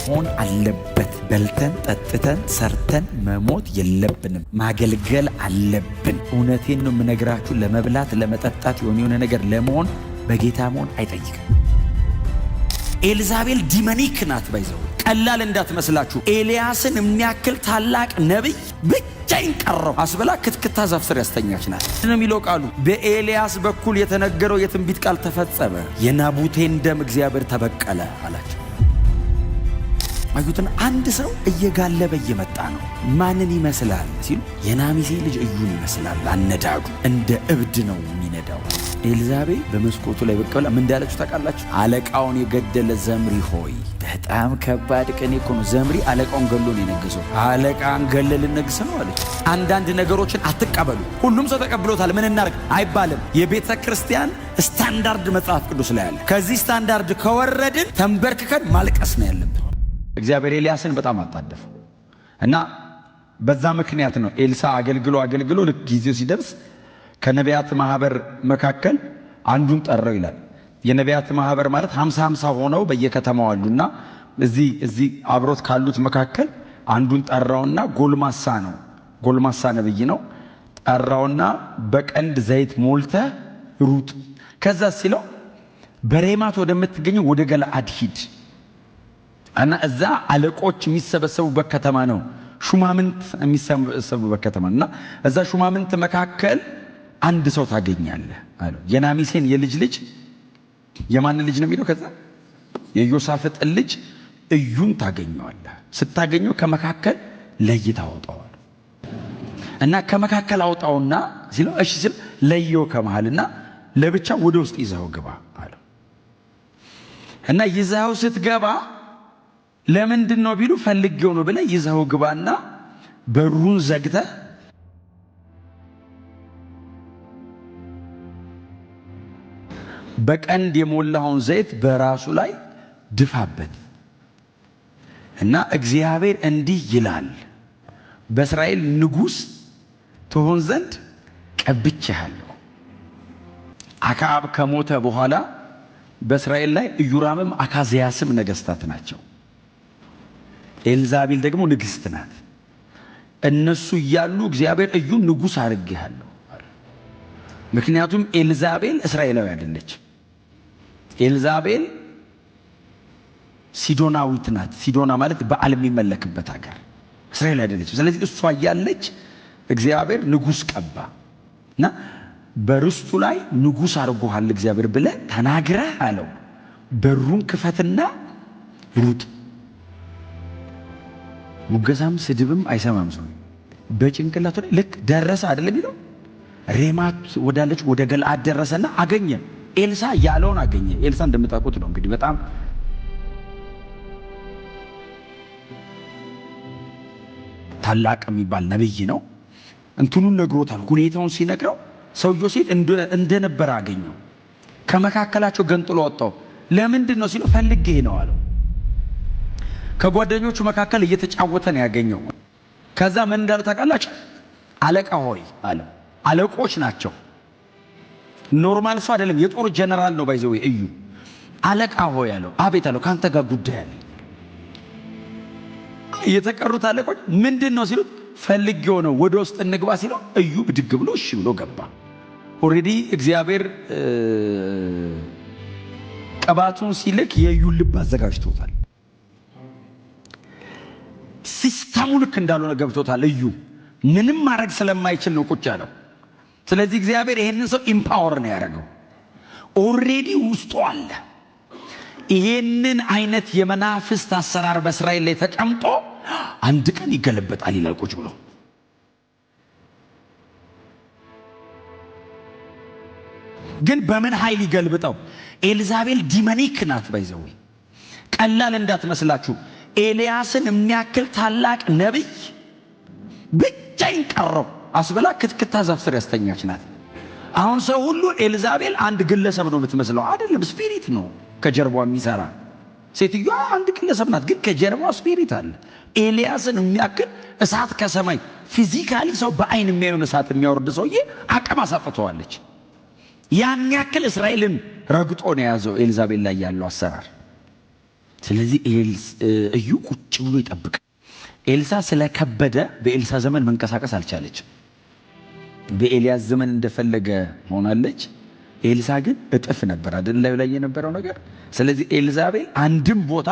መሆን አለበት። በልተን ጠጥተን ሰርተን መሞት የለብንም። ማገልገል አለብን። እውነቴን ነው የምነግራችሁ። ለመብላት ለመጠጣት የሆነ ነገር ለመሆን በጌታ መሆን አይጠይቅም። ኤልዛቤል ዲመኒክ ናት። ባይዘው ቀላል እንዳትመስላችሁ። ኤልያስን የሚያክል ታላቅ ነቢይ ብቻዬን ቀረው አስብላ ክትክታ ዛፍ ስር ያስተኛች ናት ነው የሚለው ቃሉ። በኤልያስ በኩል የተነገረው የትንቢት ቃል ተፈጸመ። የናቡቴን ደም እግዚአብሔር ተበቀለ አላቸው። አዩትን አንድ ሰው እየጋለበ እየመጣ ነው። ማንን ይመስላል ሲሉ የናሚሴ ልጅ እዩን ይመስላል። አነዳዱ እንደ እብድ ነው የሚነዳው። ኤልዛቤል በመስኮቱ ላይ ብቅ ብላ ምን እንዳለችው ታውቃላችሁ? አለቃውን የገደለ ዘምሪ ሆይ። በጣም ከባድ ቀን እኮ ነው። ዘምሪ አለቃውን ገሎ ነው የነገሰው። አለቃን ገለ ልነግስ ነው አለች። አንዳንድ ነገሮችን አትቀበሉ። ሁሉም ሰው ተቀብሎታል። ምን እናርግ አይባልም። የቤተ ክርስቲያን ስታንዳርድ መጽሐፍ ቅዱስ ላይ አለ። ከዚህ ስታንዳርድ ከወረድን ተንበርክከን ማልቀስ ነው ያለብን። እግዚአብሔር ኤልያስን በጣም አጣደፈው እና በዛ ምክንያት ነው ኤልሳ አገልግሎ ልክ ጊዜው ሲደርስ ከነቢያት ማህበር መካከል አንዱን ጠራው ይላል። የነቢያት ማህበር ማለት 50 ሆነው በየከተማው አሉና እዚህ አብሮት ካሉት መካከል አንዱን ጠራውና ጎልማሳ ነብይ ነው። ጠራውና በቀንድ ዘይት ሞልተ ሩጥ፣ ከዛ ሲለው በሬማት ወደምትገኘው ወደ ገለዓድ ሂድ እና እዛ አለቆች የሚሰበሰቡበት ከተማ ነው። ሹማምንት የሚሰበሰቡበት ከተማ እና እዛ ሹማምንት መካከል አንድ ሰው ታገኛለህ አለው። የናሚሴን የልጅ ልጅ የማን ልጅ ነው የሚለው? ከዛ የዮሳፍጥን ልጅ እዩን ታገኘዋለህ። ስታገኘው ከመካከል ለይታ አውጣዋል እና ከመካከል አውጣውና ሲለው እሺ ሲል ለየው ከመሃልና ለብቻ ወደ ውስጥ ይዘው ግባ አለው እና ይዘው ስትገባ ለምንድን ነው ቢሉ ፈልጌው ነው ብለህ ይዘው ግባና በሩን ዘግተህ በቀንድ የሞላውን ዘይት በራሱ ላይ ድፋበት እና እግዚአብሔር እንዲህ ይላል በእስራኤል ንጉሥ ትሆን ዘንድ ቀብቼሃለሁ። አክዓብ ከሞተ በኋላ በእስራኤል ላይ ኢዮራምም አካዝያስም ነገሥታት ናቸው። ኤልዛቤል ደግሞ ንግሥት ናት። እነሱ እያሉ እግዚአብሔር እዩን ንጉሥ አድርጌሃለሁ። ምክንያቱም ኤልዛቤል እስራኤላዊ አይደለች። ኤልዛቤል ሲዶናዊት ናት። ሲዶና ማለት በዓል የሚመለክበት ሀገር፣ እስራኤል አይደለች። ስለዚህ እሷ እያለች እግዚአብሔር ንጉሥ ቀባ እና በርስቱ ላይ ንጉሥ አድርጎሃል እግዚአብሔር ብለህ ተናግረህ አለው። በሩን ክፈትና ሩጥ። ሙገሳም ስድብም አይሰማም ሰው በጭንቅላቱ ላይ ልክ ደረሰ አይደለም ይለው ሬማት ወዳለች ወደ ገለዓድ ደረሰና አገኘ። ኤልሳ ያለውን አገኘ። ኤልሳ እንደምታውቁት ነው እንግዲህ በጣም ታላቅ የሚባል ነብይ ነው። እንትኑን ነግሮታል። ሁኔታውን ሲነግረው ሰውየው ሲል እንደነበረ አገኘው። ከመካከላቸው ገንጥሎ ወጣው። ለምንድን ነው ሲለው ፈልጌ ነው አለው። ከጓደኞቹ መካከል እየተጫወተ ነው ያገኘው። ከዛ ምን እንዳለ ታውቃላችሁ? አለቃ ሆይ አለው። አለቆች ናቸው። ኖርማል ሰው አይደለም። የጦር ጀነራል ነው ባይዘው እዩ። አለቃ ሆይ አለው። አቤት አለው። ካንተ ጋር ጉዳይ አለ። የተቀሩት አለቆች ምንድነው ሲሉት ፈልጌው ነው ወደ ውስጥ እንግባ ሲለው እዩ ብድግ ብሎ እሺ ብሎ ገባ። ኦሬዲ እግዚአብሔር ቅባቱን ሲልክ የዩን ልብ አዘጋጅቶታል። ሲስተሙ ልክ እንዳልሆነ ገብቶታል። እዩ ምንም ማድረግ ስለማይችል ነው ቁጭ ያለው። ስለዚህ እግዚአብሔር ይሄንን ሰው ኢምፓወር ነው ያደረገው። ኦሬዲ ውስጡ አለ። ይሄንን አይነት የመናፍስት አሰራር በእስራኤል ላይ ተቀምጦ አንድ ቀን ይገለበጣል ይላል ቁጭ ብሎ። ግን በምን ኃይል ይገልብጠው? ኤልዛቤል ዲመኒክ ናት። ባይዘው ቀላል እንዳትመስላችሁ። ኤልያስን የሚያክል ታላቅ ነብይ ብቻዬን ቀረው አስበላ ክትክታ ዛፍ ስር ያስተኛች ናት። አሁን ሰው ሁሉ ኤልዛቤል አንድ ግለሰብ ነው የምትመስለው። አይደለም፣ ስፒሪት ነው ከጀርባው የሚሰራ። ሴትዮዋ አንድ ግለሰብ ናት፣ ግን ከጀርባው ስፒሪት አለ። ኤልያስን የሚያክል እሳት ከሰማይ ፊዚካሊ ሰው በአይን የሚያዩን እሳት የሚያወርድ ሰውዬ አቅም አሳጥተዋለች። ያን ያክል እስራኤልን ረግጦ ነው የያዘው ኤልዛቤል ላይ ያለው አሰራር። ስለዚህ እዩ ቁጭ ብሎ ይጠብቅ። ኤልሳ ስለከበደ በኤልሳ ዘመን መንቀሳቀስ አልቻለችም። በኤልያስ ዘመን እንደፈለገ ሆናለች። ኤልሳ ግን እጥፍ ነበር አይደል ላይ የነበረው ነገር። ስለዚህ ኤልዛቤል አንድም ቦታ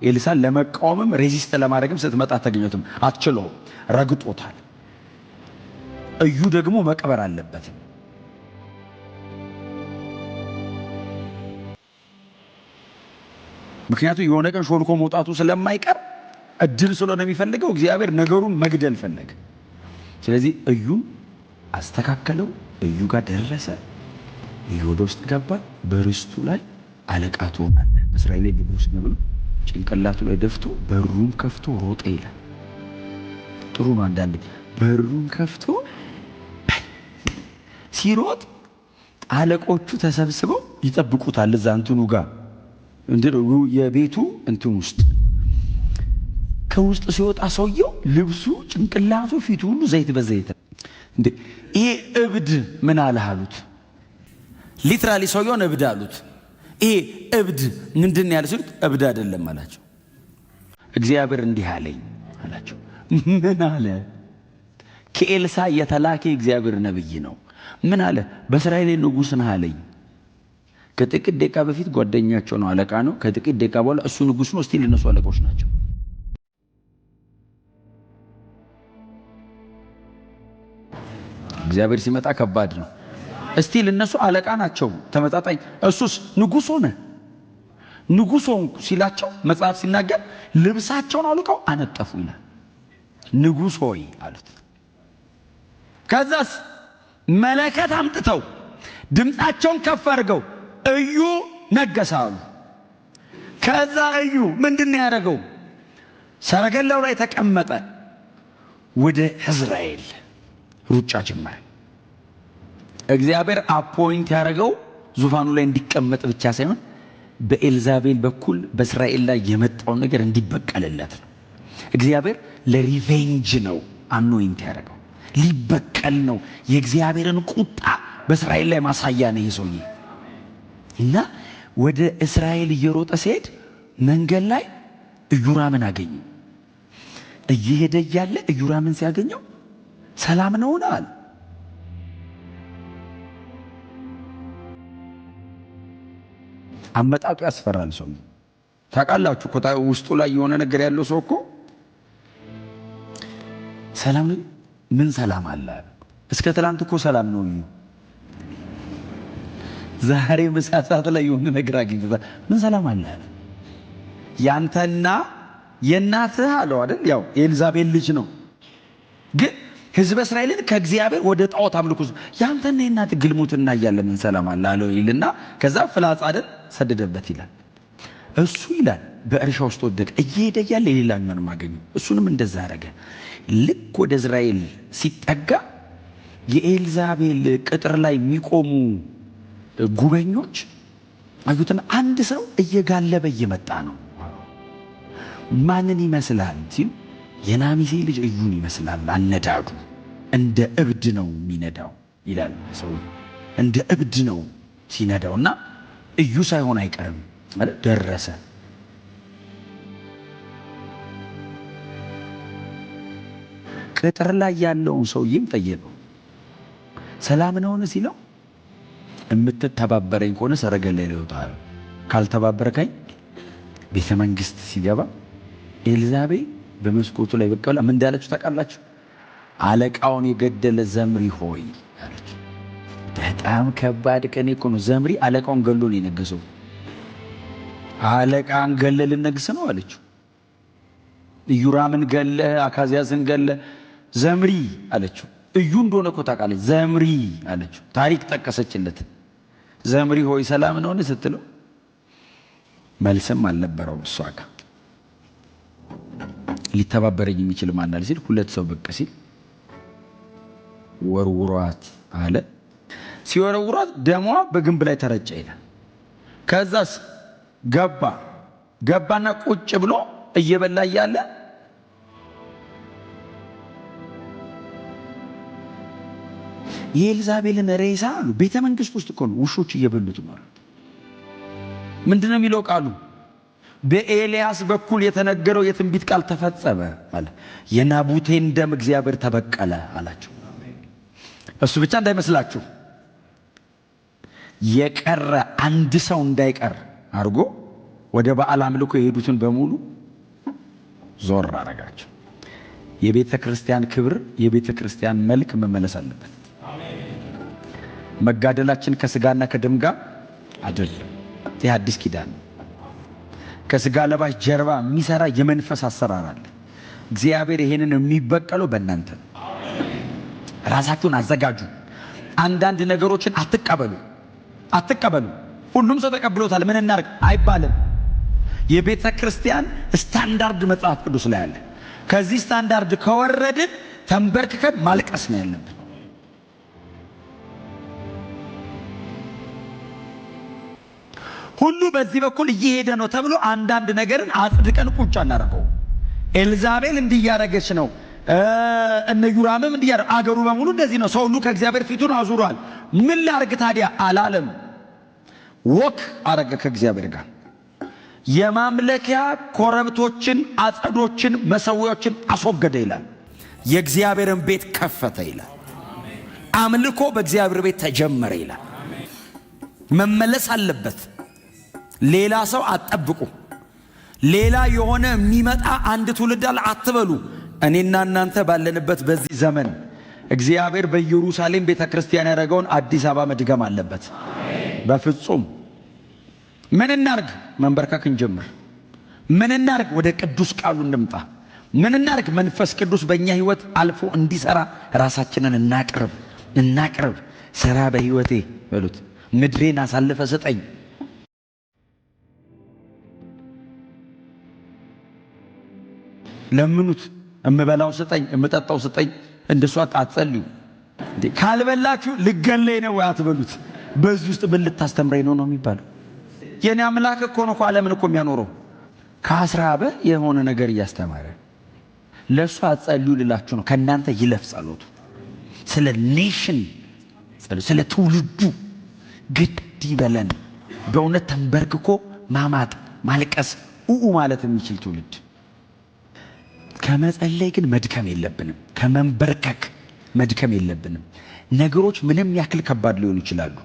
ኤልሳን ለመቃወምም ሬዚስት ለማድረግም ስትመጣ አታገኘትም፣ አትችለውም፣ ረግጦታል። እዩ ደግሞ መቅበር አለበት። ምክንያቱም የሆነ ቀን ሾልኮ መውጣቱ ስለማይቀር እድል ስለሆነ የሚፈልገው እግዚአብሔር ነገሩን መግደል ፈለገ። ስለዚህ እዩ አስተካከለው። እዩ ጋር ደረሰ። እዩ ወደ ውስጥ ገባ። በርስቱ ላይ አለቃ ትሆናለህ በእስራኤል ላይ ንጉሥ ነው ብሎ ጭንቅላቱ ላይ ደፍቶ በሩን ከፍቶ ሮጠ ይላል። ጥሩ ነው። አንዳንዴ በሩን ከፍቶ ሲሮጥ አለቆቹ ተሰብስበው ይጠብቁታል። እዛ እንትኑ ጋር የቤቱ እንትን ውስጥ ከውስጥ ሲወጣ ሰውየው ልብሱ፣ ጭንቅላቱ፣ ፊቱ ሁሉ ዘይት በዘይት እንዴ! ይሄ እብድ ምን አለህ አሉት። ሊትራሊ ሰውየውን እብድ አሉት። ይሄ እብድ ምንድን ያለ ሲሉት እብድ አይደለም አላቸው። እግዚአብሔር እንዲህ አለኝ አላቸው። ምን አለ? ከኤልሳ የተላከ እግዚአብሔር ነብይ ነው። ምን አለ? በእስራኤል ንጉሥ ነህ አለኝ። ከጥቂት ደቂቃ በፊት ጓደኛቸው ነው፣ አለቃ ነው። ከጥቂት ደቂቃ በኋላ እሱ ንጉሥ ነው። እስቲል እነሱ አለቆች ናቸው። እግዚአብሔር ሲመጣ ከባድ ነው። እስቲል እነሱ አለቃ ናቸው፣ ተመጣጣኝ። እሱስ ንጉሥ ሆነ። ንጉሥ ሆንኩ ሲላቸው መጽሐፍ ሲናገር ልብሳቸውን አውልቀው አነጠፉ ይላል። ንጉሥ ሆይ አሉት። ከዛስ መለከት አምጥተው ድምፃቸውን ከፍ አድርገው እዩ ነገሰ አሉ። ከዛ እዩ ምንድን ነው ያደረገው? ሰረገላው ላይ ተቀመጠ። ወደ ኢዝራኤል ሩጫ ጀመረ። እግዚአብሔር አፖይንት ያደረገው ዙፋኑ ላይ እንዲቀመጥ ብቻ ሳይሆን በኤልዛቤል በኩል በእስራኤል ላይ የመጣውን ነገር እንዲበቀልለት ነው። እግዚአብሔር ለሪቬንጅ ነው አኖይንት ያደረገው፣ ሊበቀል ነው። የእግዚአብሔርን ቁጣ በእስራኤል ላይ ማሳያ ነው ይሄ ሰውዬ። እና ወደ እስራኤል እየሮጠ ሲሄድ መንገድ ላይ ኢዮራምን አገኘ። እየሄደ እያለ ኢዮራምን ሲያገኘው ሰላም ነውን አለ። አመጣጡ ያስፈራል። ሰው ታውቃላችሁ እኮ ውስጡ ላይ የሆነ ነገር ያለው ሰው እኮ ሰላም ነው። ምን ሰላም አለ? እስከ ትላንት እኮ ሰላም ነው። ዛሬ ምሳ ሰዓት ላይ የሆነ ነገር አግኝተህ ምን ሰላም አለ? ያንተና የእናትህ አለው አይደል? ያው የኤልዛቤል ልጅ ነው። ግን ሕዝበ እስራኤልን ከእግዚአብሔር ወደ ጣዖት አምልኮ ያንተና የእናትህ ግልሙትና እያለ ምን ሰላም አለ አለው ይልና ከዛ ፍላጻ አይደል ሰደደበት ይላል። እሱ ይላል በእርሻ ውስጥ ወደቀ። እየሄደ እያለ የሌላኛውንም አገኘው። እሱንም እንደዛ አደረገ። ልክ ወደ እስራኤል ሲጠጋ የኤልዛቤል ቅጥር ላይ የሚቆሙ ጉበኞች አዩትና አንድ ሰው እየጋለበ እየመጣ ነው። ማንን ይመስላል ሲሉ የናሚሴ ልጅ እዩን ይመስላል። አነዳዱ እንደ እብድ ነው የሚነዳው ይላል። ሰው እንደ እብድ ነው ሲነዳውና እዩ ሳይሆን አይቀርም ማለት ደረሰ። ቅጥር ላይ ያለውን ሰውዬም ጠየቀው። ሰላም ነውን ሲለው የምትተባበረኝ ከሆነ ሰረገላ ላይ ይወጣል፣ ካልተባበረከኝ ቤተ መንግስት ሲገባ ኤልዛቤል በመስኮቱ ላይ በቃ ምን እንዳለችው ታውቃላችሁ? አለቃውን የገደለ ዘምሪ ሆይ አለች። በጣም ከባድ ቀን እኮ ነው። ዘምሪ አለቃውን ገሎ ነው የነገሰው። አለቃን ገለ ልነግስ ነው አለችው። ኢዮራምን ገለ፣ አካዝያስን ገለ፣ ዘምሪ አለችው። እዩ እንደሆነ እኮ ታውቃለች። ዘምሪ አለችው። ታሪክ ጠቀሰችለት። ዘምሪ ሆይ ሰላም ነውን ስትለው መልስም አልነበረው። እሷ ጋር ሊተባበረኝ የሚችል ማን አለ ሲል ሁለት ሰው ብቅ ሲል ወርውሯት አለ። ሲወረውሯት ደሟ በግንብ ላይ ተረጨ ይላል። ከዛስ ገባና ቁጭ ብሎ እየበላ እያለ የኤልዛቤልን ሬሳ አሉ ቤተ መንግስት ውስጥ እኮ ነው ውሾች እየበሉት ነው። ምንድነው የሚለው ቃሉ? በኤልያስ በኩል የተነገረው የትንቢት ቃል ተፈጸመ አለ። የናቡቴን ደም እግዚአብሔር ተበቀለ አላቸው። እሱ ብቻ እንዳይመስላችሁ የቀረ አንድ ሰው እንዳይቀር አድርጎ ወደ በዓል አምልኮ የሄዱትን በሙሉ ዞር አረጋቸው። የቤተ ክርስቲያን ክብር፣ የቤተ ክርስቲያን መልክ መመለስ አለበት። መጋደላችን ከስጋና ከደም ጋር አይደለም። ይህ አዲስ ኪዳን ነው። ከስጋ ለባሽ ጀርባ የሚሰራ የመንፈስ አሰራር አለ። እግዚአብሔር ይሄንን የሚበቀለው በእናንተ ነው። ራሳችሁን አዘጋጁ። አንዳንድ ነገሮችን አትቀበሉ። ሁሉም ሰው ተቀብሎታል ምን እናርግ አይባልም። የቤተ ክርስቲያን ስታንዳርድ መጽሐፍ ቅዱስ ላይ አለ። ከዚህ ስታንዳርድ ከወረድን ተንበርክከን ማልቀስ ነው ያለብን። ሁሉ በዚህ በኩል እየሄደ ነው ተብሎ አንዳንድ ነገርን አጽድቀን ቁጭ አናረገው። ኤልዛቤል እንዲያረገች ነው፣ እነ ዩራምም እንዲያረግ፣ አገሩ በሙሉ እንደዚህ ነው። ሰው ሁሉ ከእግዚአብሔር ፊቱን አዙሯል። ምን ላርግ ታዲያ አላለም። ወክ አረገ ከእግዚአብሔር ጋር። የማምለኪያ ኮረብቶችን፣ አጸዶችን፣ መሰዊያዎችን አስወገደ ይላል። የእግዚአብሔርን ቤት ከፈተ ይላል። አምልኮ በእግዚአብሔር ቤት ተጀመረ ይላል። መመለስ አለበት። ሌላ ሰው አትጠብቁ። ሌላ የሆነ የሚመጣ አንድ ትውልድ አለ አትበሉ። እኔና እናንተ ባለንበት በዚህ ዘመን እግዚአብሔር በኢየሩሳሌም ቤተ ክርስቲያን ያደረገውን አዲስ አበባ መድገም አለበት። በፍጹም ምን እናርግ? መንበርከክ እንጀምር። ምን እናርግ? ወደ ቅዱስ ቃሉ እንምጣ። ምን እናርግ? መንፈስ ቅዱስ በእኛ ህይወት አልፎ እንዲሰራ ራሳችንን እናቅርብ። ስራ በህይወቴ በሉት። ምድሬን አሳልፈ ስጠኝ። ለምኑት። እምበላው ስጠኝ፣ እምጠጣው ስጠኝ። እንደሱ አትጸልዩ። ካልበላችሁ ልገለይ ነው አትበሉት። በዚህ ውስጥ ምን ልታስተምረኝ ነው ነው የሚባለው። የኔ አምላክ እኮ ነው ዓለምን እኮ የሚያኖረው። ከአስራበ የሆነ ነገር እያስተማረ ለሱ አትጸልዩ ልላችሁ ነው። ከእናንተ ይለፍ ጸሎቱ። ስለ ኔሽን ስለ ትውልዱ ግድ ይበለን። በእውነት ተንበርክኮ ማማጥ፣ ማልቀስ፣ ማለት የሚችል ትውልድ። ከመጸለይ ግን መድከም የለብንም። ከመንበርከክ መድከም የለብንም። ነገሮች ምንም ያክል ከባድ ሊሆኑ ይችላሉ።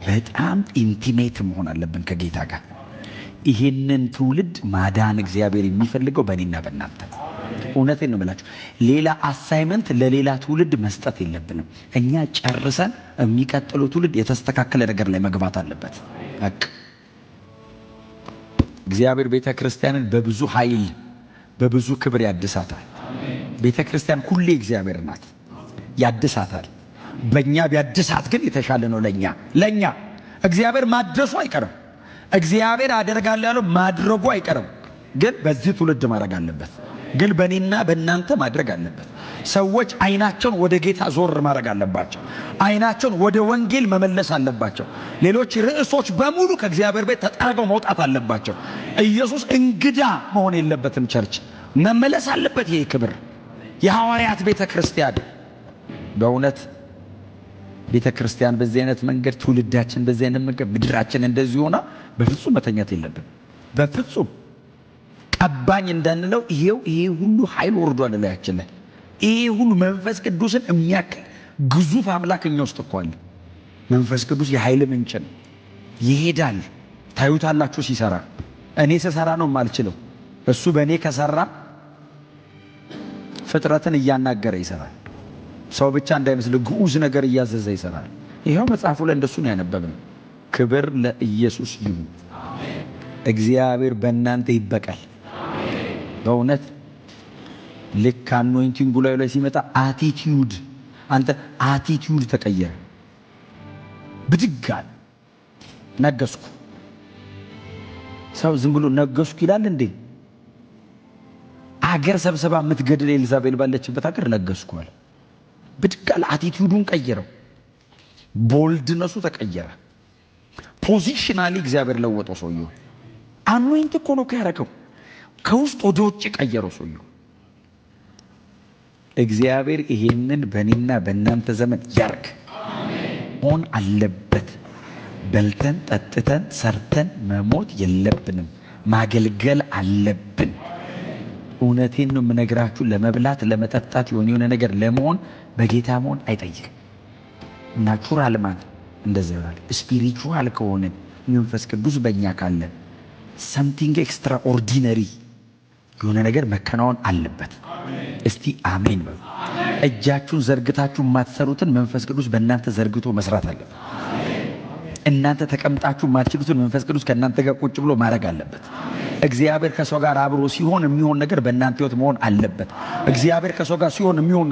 በጣም ኢንቲሜት መሆን አለብን ከጌታ ጋር። ይሄንን ትውልድ ማዳን እግዚአብሔር የሚፈልገው በእኔና በእናንተ። እውነቴን ነው የምላችሁ። ሌላ አሳይመንት ለሌላ ትውልድ መስጠት የለብንም። እኛ ጨርሰን የሚቀጥለው ትውልድ የተስተካከለ ነገር ላይ መግባት አለበት። እግዚአብሔር ቤተ ክርስቲያንን በብዙ ኃይል በብዙ ክብር ያድሳታል። ቤተ ክርስቲያን ሁሌ እግዚአብሔር ናት፣ ያድሳታል። በእኛ ቢያድሳት ግን የተሻለ ነው። ለእኛ እግዚአብሔር ማድረሱ አይቀርም። እግዚአብሔር አደርጋለሁ ያለው ማድረጉ አይቀርም። ግን በዚህ ትውልድ ማድረግ አለበት። ግን በእኔና በእናንተ ማድረግ አለበት። ሰዎች አይናቸውን ወደ ጌታ ዞር ማድረግ አለባቸው። አይናቸውን ወደ ወንጌል መመለስ አለባቸው። ሌሎች ርዕሶች በሙሉ ከእግዚአብሔር ቤት ተጠርገው መውጣት አለባቸው። ኢየሱስ እንግዳ መሆን የለበትም። ቸርች መመለስ አለበት። ይሄ ክብር የሐዋርያት ቤተ ክርስቲያን። በእውነት ቤተ ክርስቲያን በዚህ አይነት መንገድ፣ ትውልዳችን በዚህ አይነት መንገድ፣ ምድራችን እንደዚህ ሆና በፍጹም መተኛት የለብን። በፍጹም ቀባኝ እንዳንለው ይሄ ሁሉ ኃይል ወርዷል ላያችን ላይ። ይሄ ሁሉ መንፈስ ቅዱስን የሚያክል ግዙፍ አምላክ እኛ ውስጥ እኮ አለ። መንፈስ ቅዱስ የኃይል ምንጭ ነው። ይሄዳል። ታዩታላችሁ ሲሰራ። እኔ ስሰራ ነው የማልችለው። እሱ በእኔ ከሰራ ፍጥረትን እያናገረ ይሰራል። ሰው ብቻ እንዳይመስል ግዑዝ ነገር እያዘዘ ይሰራል። ይኸው መጽሐፉ ላይ እንደሱ ነው ያነበብነው። ክብር ለኢየሱስ ይሁን። እግዚአብሔር በእናንተ ይበቃል። በእውነት ልክ አኖይንቲንጉ ላይ ሲመጣ አቲቲዩድ ተቀየረ። ብድግ አለ። ነገስኩ። ሰው ዝም ብሎ ነገስኩ ይላል እንዴ? አገር ሰብሰባ የምትገድል ኤልዛቤል ባለችበት አገር ነገስኩ አለ። ብድግ አለ። አቲቲዩዱን ቀየረው። ቦልድነሱ ተቀየረ። ፖዚሽናሊ እግዚአብሔር ለወጠው ሰውየው። አኖይንት እኮ ነው ያደረገው። ከውስጥ ወደ ውጭ ቀየረው ሰውየው። እግዚአብሔር ይሄንን በእኔና በእናንተ ዘመን ያርግ። መሆን አለበት። በልተን ጠጥተን ሰርተን መሞት የለብንም። ማገልገል አለብን። እውነቴን ነው የምነግራችሁ። ለመብላት ለመጠጣት የሆነ ነገር ለመሆን በጌታ መሆን አይጠይቅም። ናቹራል ማለት እንደዛ ይሆናል። ስፒሪቹዋል ከሆነ መንፈስ ቅዱስ በእኛ ካለ ሰምቲንግ ኤክስትራ ኦርዲነሪ የሆነ ነገር መከናወን አለበት። እስቲ አሜን በሉ። እጃችሁን ዘርግታችሁ የማትሰሩትን መንፈስ ቅዱስ በእናንተ ዘርግቶ መስራት አለበት። እናንተ ተቀምጣችሁ የማትችሉትን መንፈስ ቅዱስ ከእናንተ ጋር ቁጭ ብሎ ማድረግ አለበት። እግዚአብሔር ከሰው ጋር አብሮ ሲሆን የሚሆን ነገር በእናንተ ሕይወት መሆን አለበት። እግዚአብሔር ከሰው ጋር ሲሆን የሚሆን ነገር